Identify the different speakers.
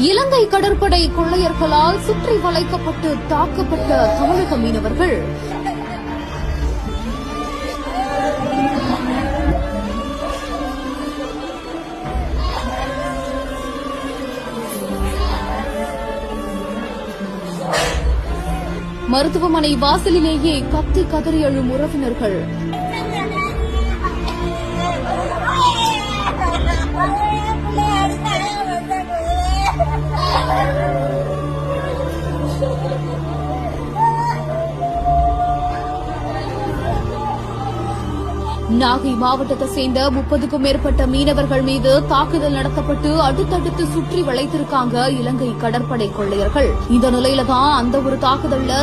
Speaker 1: இலங்கை கடற்படை கொள்ளையர்களால் சுற்றி வளைக்கப்பட்டு தாக்கப்பட்ட தமிழக மீனவர்கள். மருத்துவமனை வாசலிலேயே கத்தி கதறி எழும் உறவினர்கள். நாகை மாவட்டத்தை சேர்ந்த 30க்கும் மேற்பட்ட மீனவர்கள் மீது தாக்குதல் நடத்தப்பட்டு அடுத்தடுத்து சுற்றி வளைத்திருக்காங்க இலங்கை கடற்படை கொள்ளையர்கள். இந்த நிலையில தான் அந்த ஒரு தாக்குதல்ல